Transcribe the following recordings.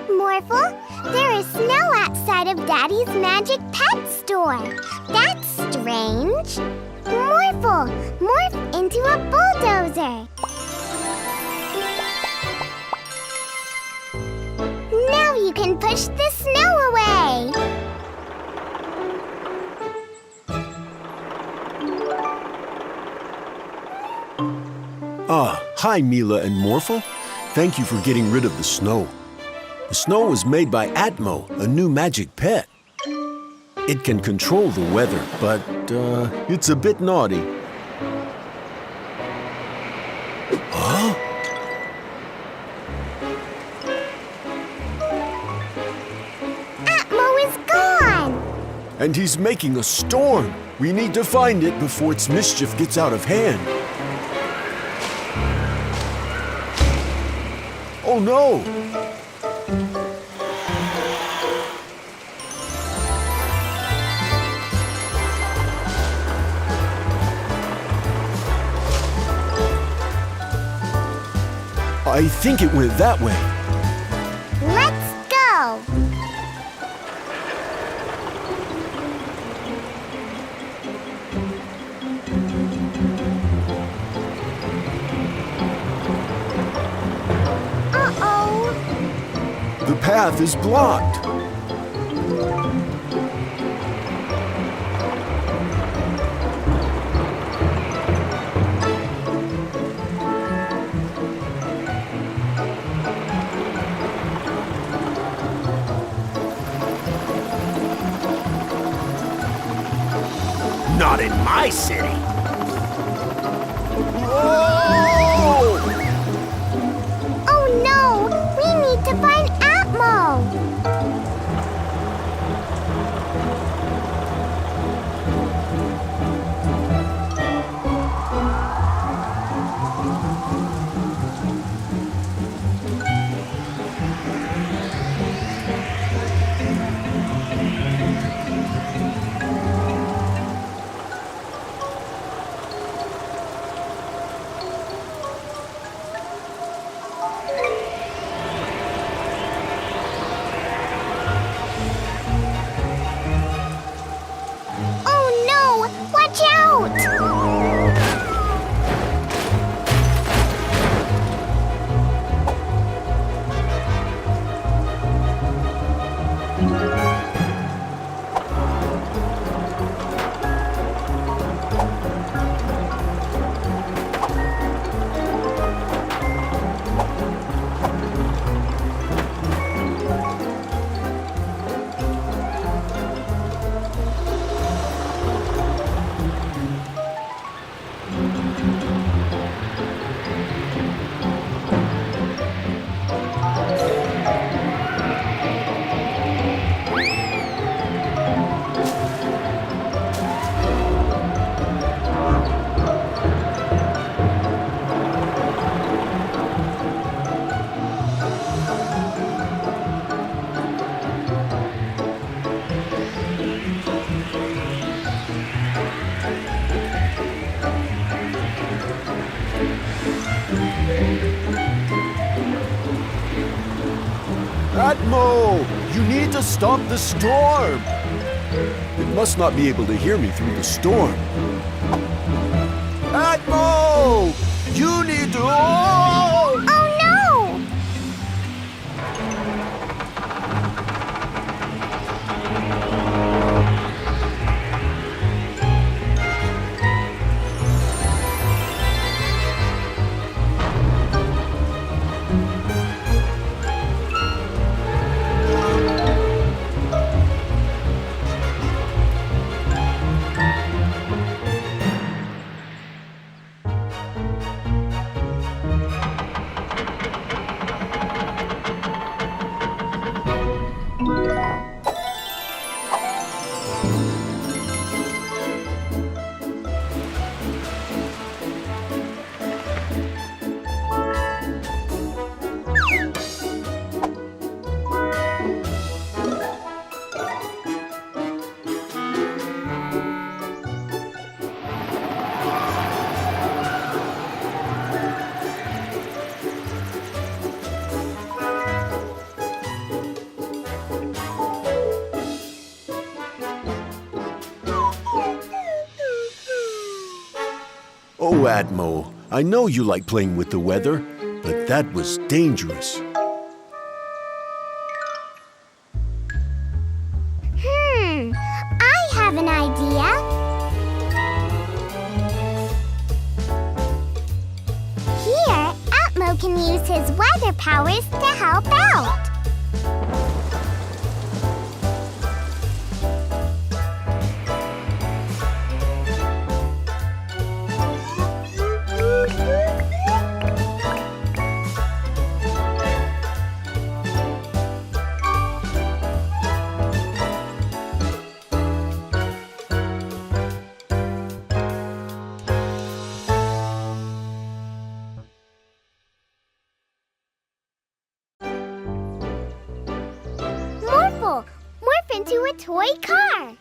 Morphle, there is snow outside of Daddy's magic pet store. That's strange. Morphle, morph into a bulldozer. Now you can push the snow away. Hi, Mila and Morphle. Thank you for getting rid of the snow. The snow was made by Atmo, a new magic pet. It can control the weather, but it's a bit naughty. Huh? Atmo is gone. And he's making a storm. We need to find it before its mischief gets out of hand. Oh no! I think it went that way. Let's go. The path is blocked. Not in my city. Whoa! Oh no! We need to find Atmo! Watch out! Atmo! You need to stop the storm! It must not be able to hear me through the storm. Atmo! You need to... Oh! Oh no! Oh, Atmo, I know you like playing with the weather, but that was dangerous. I have an idea. Here, Atmo can use his weather powers to help out. Morphle, morph into a toy car.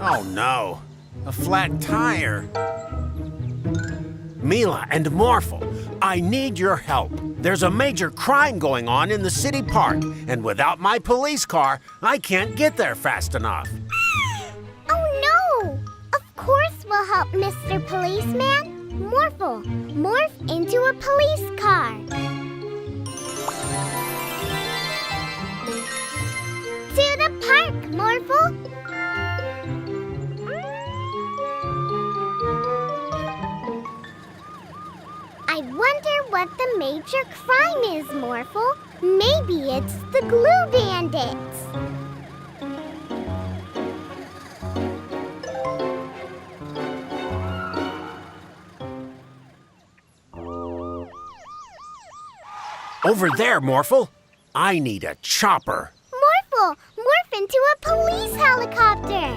Oh no, a flat tire. Mila and Morphle, I need your help. There's a major crime going on in the city park, and without my police car, I can't get there fast enough. Oh no! Of course we'll help, Mr. Policeman. Morphle, morph into a police car. To the park, Morphle. I wonder what the major crime is, Morphle. Maybe it's the glue bandits. Over there, Morphle. I need a chopper. Morphle, morph into a police helicopter.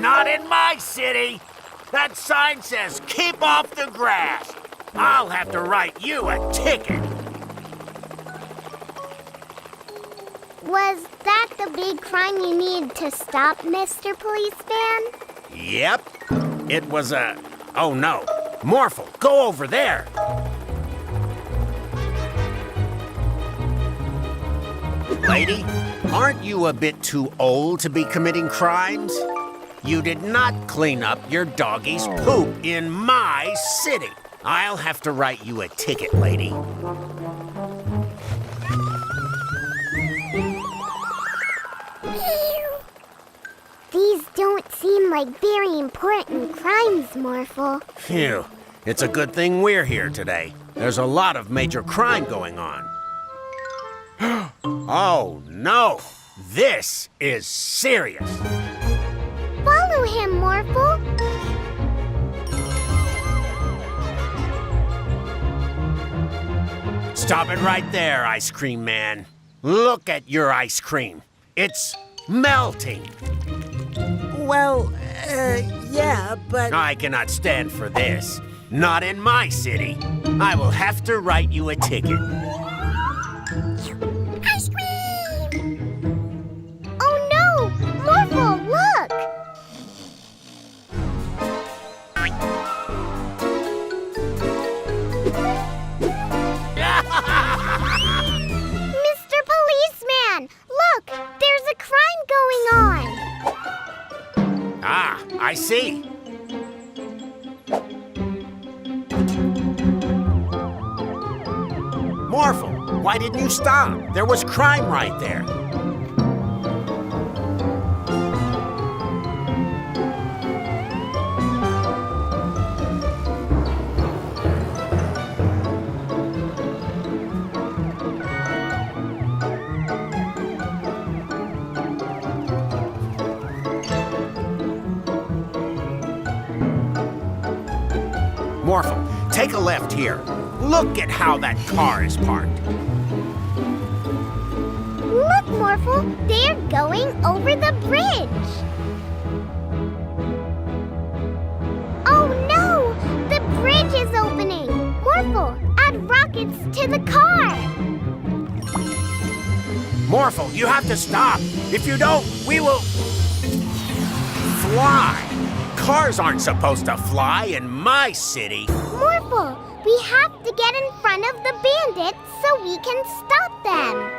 Not in my city. That sign says, keep off the grass. I'll have to write you a ticket. Was that the big crime you needed to stop, Mr. Policeman? Yep. It was a... Oh, no. Morphle, go over there. Lady, aren't you a bit too old to be committing crimes? You did not clean up your doggy's poop in my city. I'll have to write you a ticket, lady. These don't seem like very important crimes, Morphle. Phew. It's a good thing we're here today. There's a lot of major crime going on. Oh, no. This is serious. Follow him, Morphle. Stop it right there, ice cream man. Look at your ice cream. It's melting. Well, yeah, but... I cannot stand for this. Not in my city. I will have to write you a ticket. Ice cream! Oh no! Morphle, look! Mr. Policeman, look! There's a crime going on! Ah, I see. Morphle, why didn't you stop? There was crime right there. Morphle, take a left here. Look at how that car is parked. Look, Morphle, they're going over the bridge. Oh no! The bridge is opening! Morphle, add rockets to the car! Morphle, you have to stop. If you don't, we will fly. Cars aren't supposed to fly in my city. Morphle, we have to get in front of the bandits so we can stop them.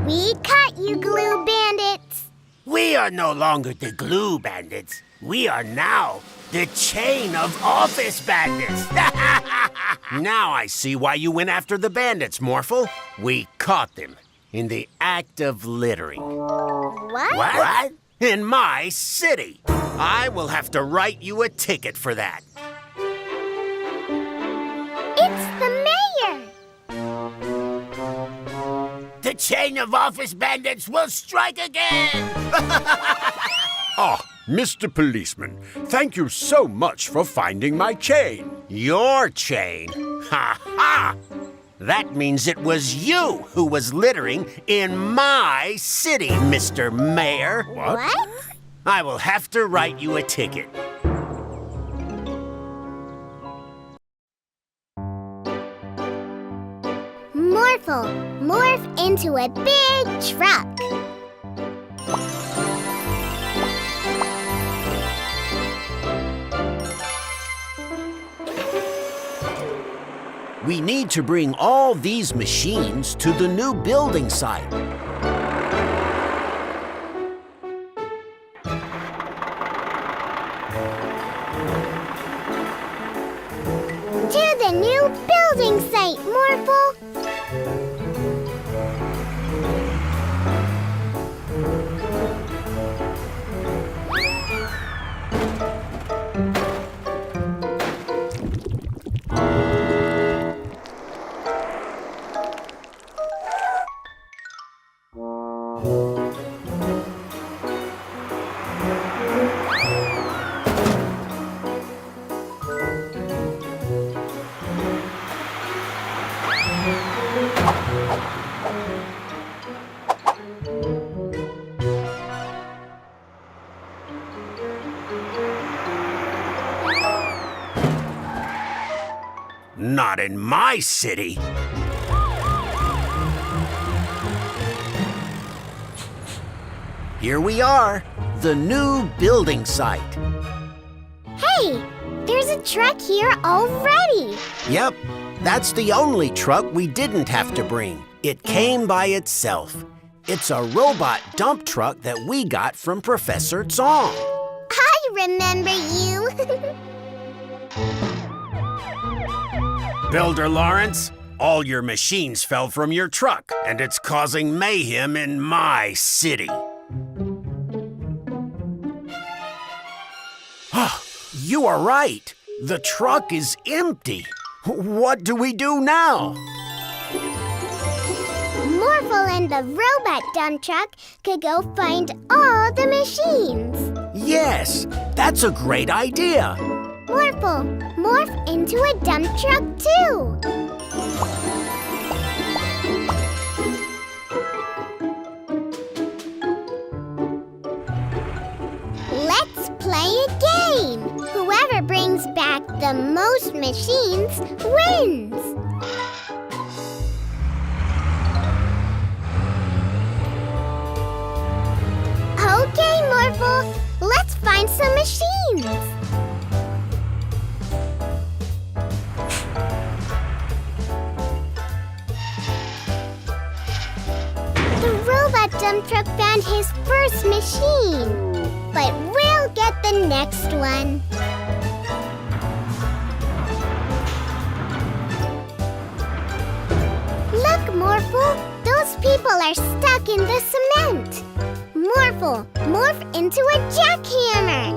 We caught you, glue bandits. We are no longer the glue bandits. We are now the chain of office bandits. Now I see why you went after the bandits, Morphle. We caught them in the act of littering. What? In my city. I will have to write you a ticket for that. It's the mayor. The chain of office bandits will strike again! Ah, Mr. Policeman, thank you so much for finding my chain. Your chain? Ha ha! That means it was you who was littering in my city, Mr. Mayor. What? I will have to write you a ticket. Morphle, morph into a big truck. We need to bring all these machines to the new building site. To the new building site, Morphle. Not in my city. Here we are, the new building site. Hey, there's a truck here already. Yep, that's the only truck we didn't have to bring. It came by itself. It's a robot dump truck that we got from Professor Zong. I remember you. Builder Lawrence, all your machines fell from your truck, and it's causing mayhem in my city. You are right. The truck is empty. What do we do now? Morphle and the robot dump truck could go find all the machines. Yes, that's a great idea. Morphle, morph into a dump truck too. Let's play a game. Whoever brings back the most machines wins. Okay, Morphle, let's find some machines. The robot dump truck found his first machine, but we'll get the next one. Look, Morphle, those people are stuck in the cement. Morphle, morph into a jackhammer.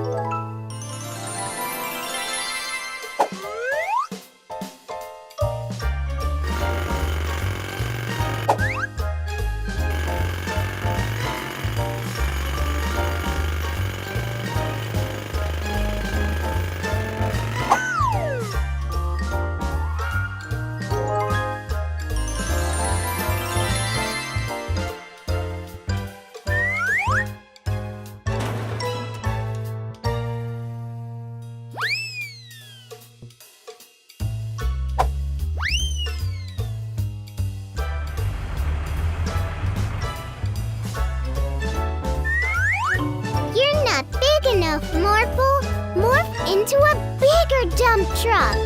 off, Morphle. Morph into a bigger dump truck.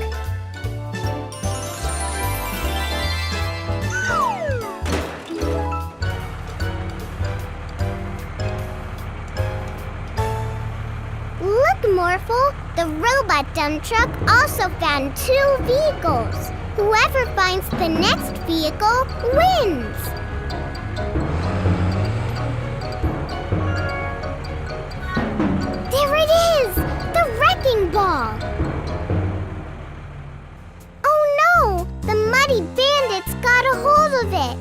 Look, Morphle. The robot dump truck also found 2 vehicles. Whoever finds the next vehicle wins. There it is! The wrecking ball! Oh no! The muddy bandits got a hold of it!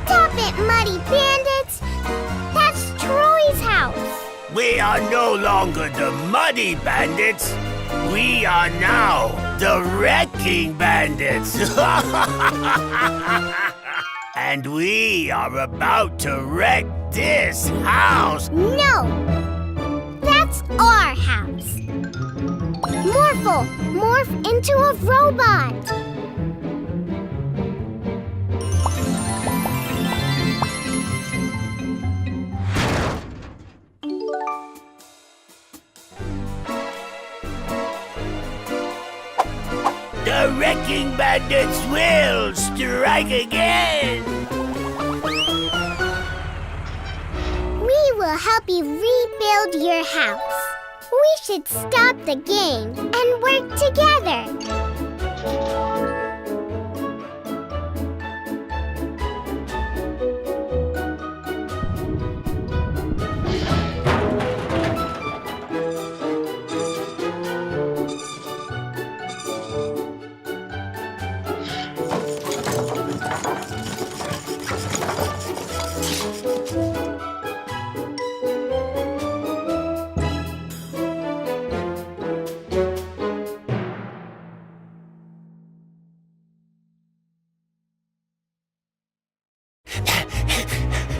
Stop it, muddy bandits! That's Troy's house! We are no longer the Muddy Bandits. We are now the Wrecking Bandits. And we are about to wreck this house. No! That's our house! Morphle, morph into a robot! The Wrecking Bandits will strike again! We will help you rebuild your house. We should stop the game and work together.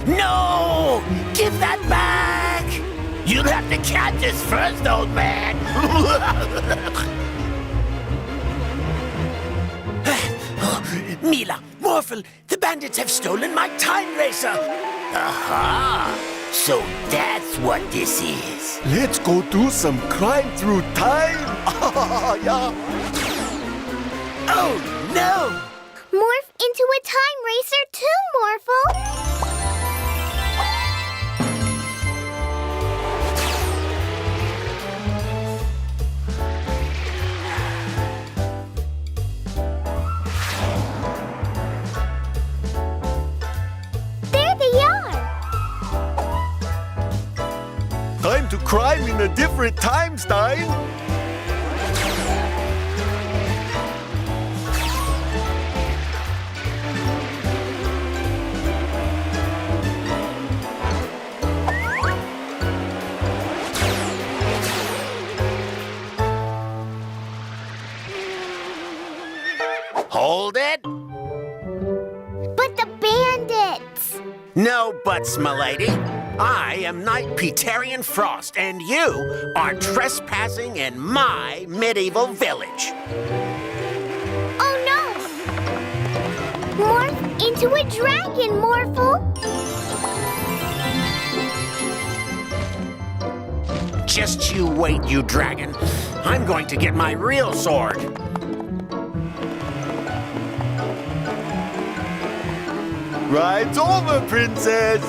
No! Give that back! You'll have to catch us first, old man! Mila, Morphle, the bandits have stolen my time racer! Aha! So that's what this is. Let's go do some crime through time. Yeah. Oh, no! Morph into a time racer too, Morphle! There they are! Time to crime in a different time, Stein. Hold it! But the bandits! No buts, m'lady. I am Knight Peterian Frost, and you are trespassing in my medieval village. Oh no! Morph into a dragon, Morphle! Just you wait, you dragon. I'm going to get my real sword. Ride's over, princess.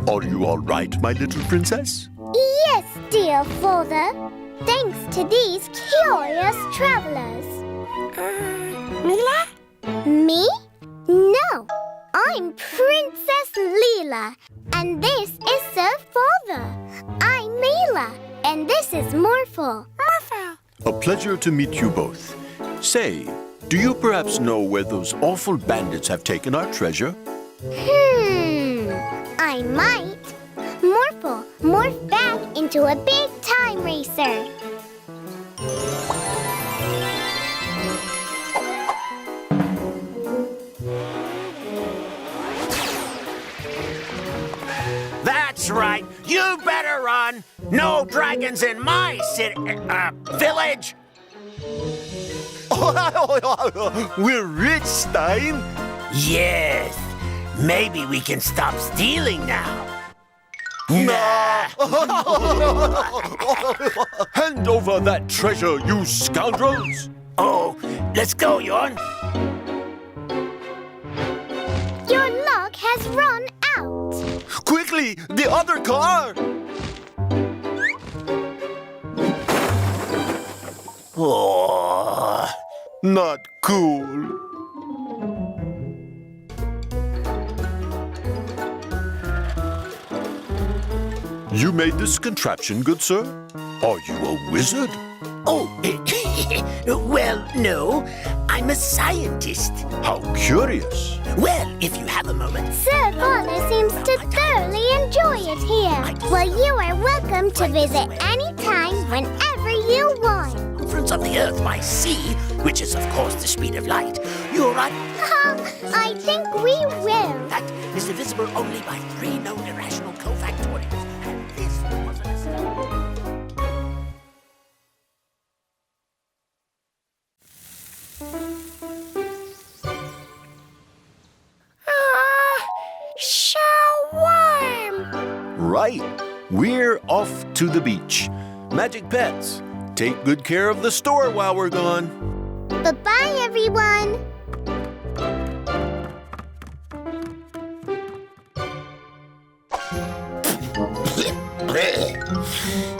Are you all right, my little princess? Yes, dear father. Thanks to these curious travelers. Mila? Me? No. I'm Princess Leela. And this is Sir Father. I'm Mila. And this is Morphle. A pleasure to meet you both. Say, do you perhaps know where those awful bandits have taken our treasure? I might. Morphle, morph back into a big time racer. That's right. You better run. No dragons in my village. We're rich, Stein. Yes. Maybe we can stop stealing now. Nah. Hand over that treasure, you scoundrels. Oh, let's go, Yon. Your luck has run out. Quickly, the other car. Oh. Not cool. You made this contraption, good sir? Are you a wizard? Oh, well, no. I'm a scientist. How curious. Well, if you have a moment. Sir Father seems to thoroughly enjoy it here. Well, you are welcome to visit anytime, whenever you want. Movements of the Earth by sea, which is, of course, the speed of light. You're right. I think we will. That is divisible only by 3 known irrational cofactorials. And this was a mistake. So warm. Right. We're off to the beach. Magic Pets, take good care of the store while we're gone. Bye-bye, everyone.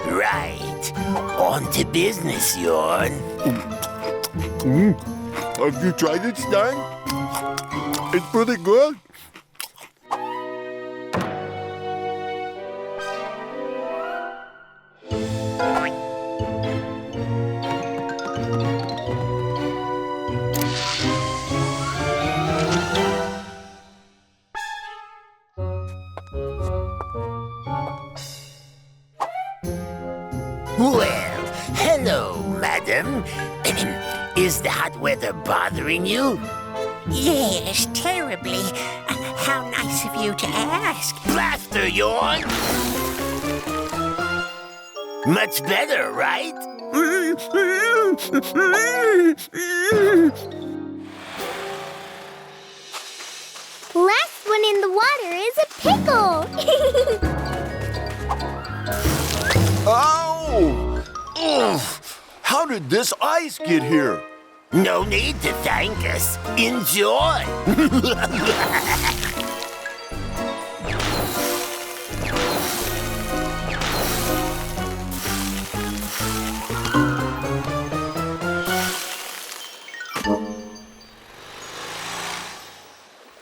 Right. On to business, Yorn. Have you tried it, Stein? It's pretty good. Well, hello, madam. Is the hot weather bothering you? Yes, terribly. How nice of you to ask. Blaster, Yorn! Much better, right? Last one in the water is a pickle. Ow! Ugh. How did this ice get here? No need to thank us. Enjoy!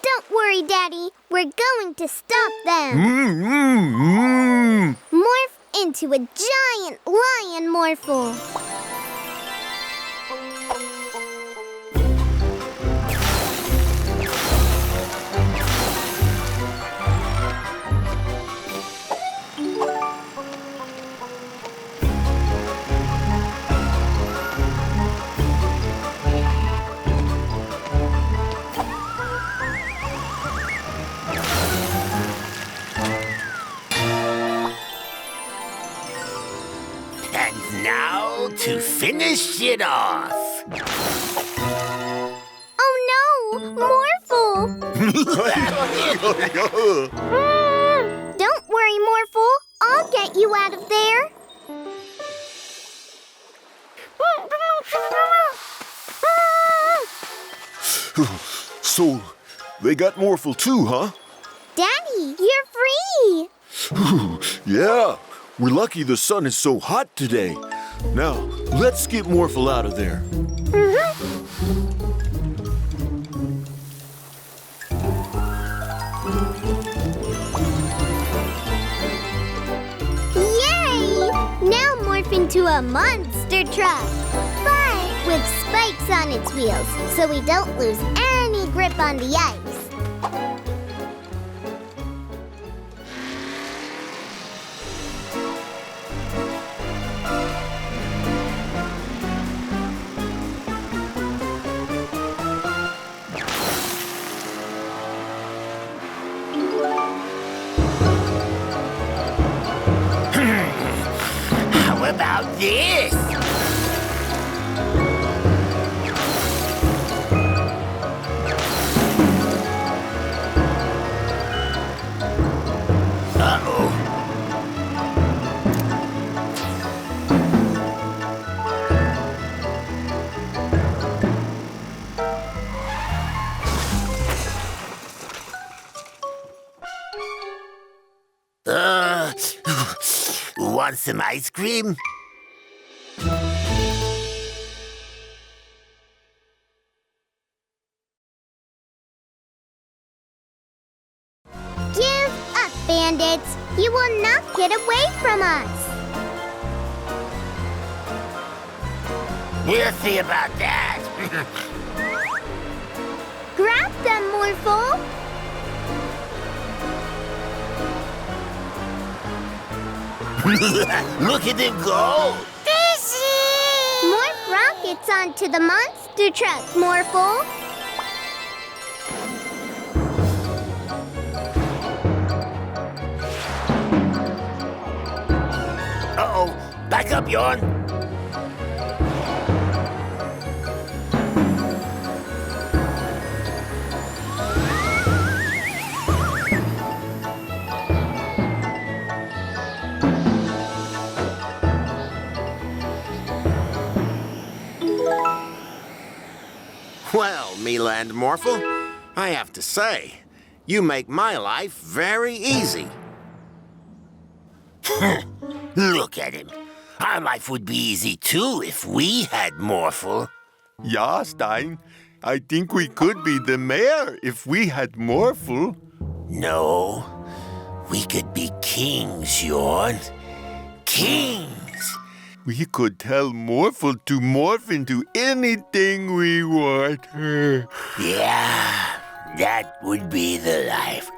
Don't worry, Daddy. We're going to stop them. Mm-hmm. Morph into a giant lion Morphle. And now to finish it off. Oh no, Morphle! Don't worry, Morphle. I'll get you out of there. So, they got Morphle too, huh? Daddy, you're free. Yeah, we're lucky the sun is so hot today. Now, let's get Morphle out of there. Yay! Now morph into a monster truck. But with spikes on its wheels, so we don't lose any grip on the ice. about this? Uh-oh. Want some ice cream? Give up, bandits. You will not get away from us. We'll see about that. Grab them, Morphle. Look at him go! Morph rockets onto the monster truck, Morphle. Uh-oh. Back up, Yawn. Well, Mila and Morphle, I have to say, you make my life very easy. Look at him. Our life would be easy too if we had Morphle. Yeah, Stein. I think we could be the mayor if we had Morphle. No, we could be kings, Yawn. Kings! We could tell Morphle to morph into anything we want. Yeah, that would be the life.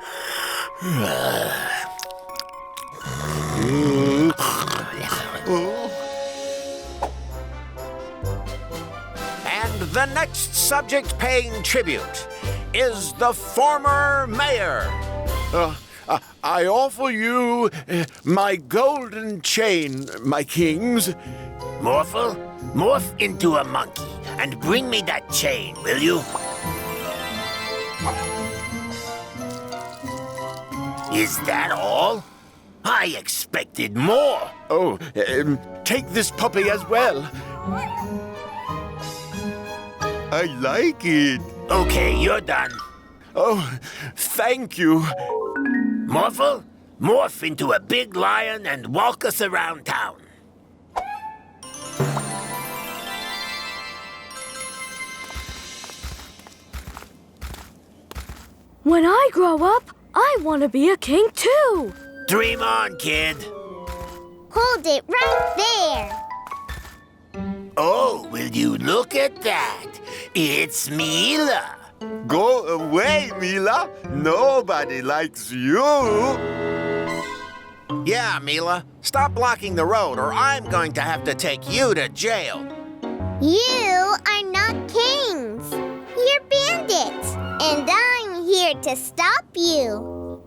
And the next subject paying tribute is the former mayor. I offer you my golden chain, my kings. Morphle, morph into a monkey and bring me that chain, will you? Is that all? I expected more. Oh, take this puppy as well. I like it. Okay, you're done. Oh, thank you. Morphle, morph into a big lion and walk us around town. When I grow up, I want to be a king too. Dream on, kid. Hold it right there. Oh, will you look at that? It's Mila. Go away, Mila. Nobody likes you. Yeah, Mila. Stop blocking the road or I'm going to have to take you to jail. You are not kings. You're bandits. And I'm here to stop you.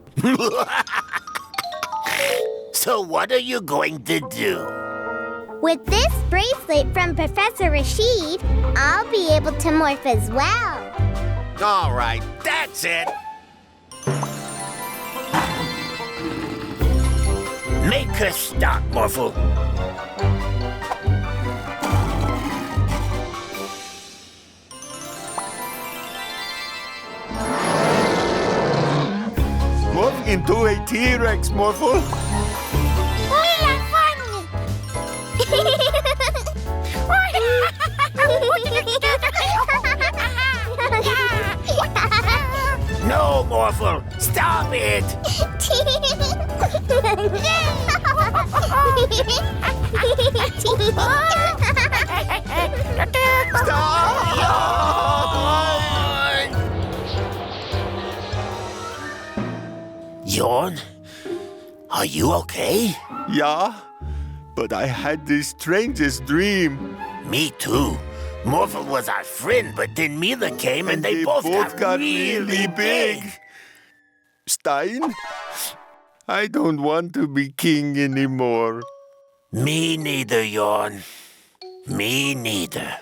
So what are you going to do? With this bracelet from Professor Rashid, I'll be able to morph as well. All right, that's it. Make her stop, Morphle. Morph into a T-Rex, Morphle. No, Morphle, stop it! Yawn? Are you okay? Yeah, but I had the strangest dream. Me too. Morphle was our friend, but then Mila came and they both got really big. Stein, I don't want to be king anymore. Me neither, Yawn. Me neither.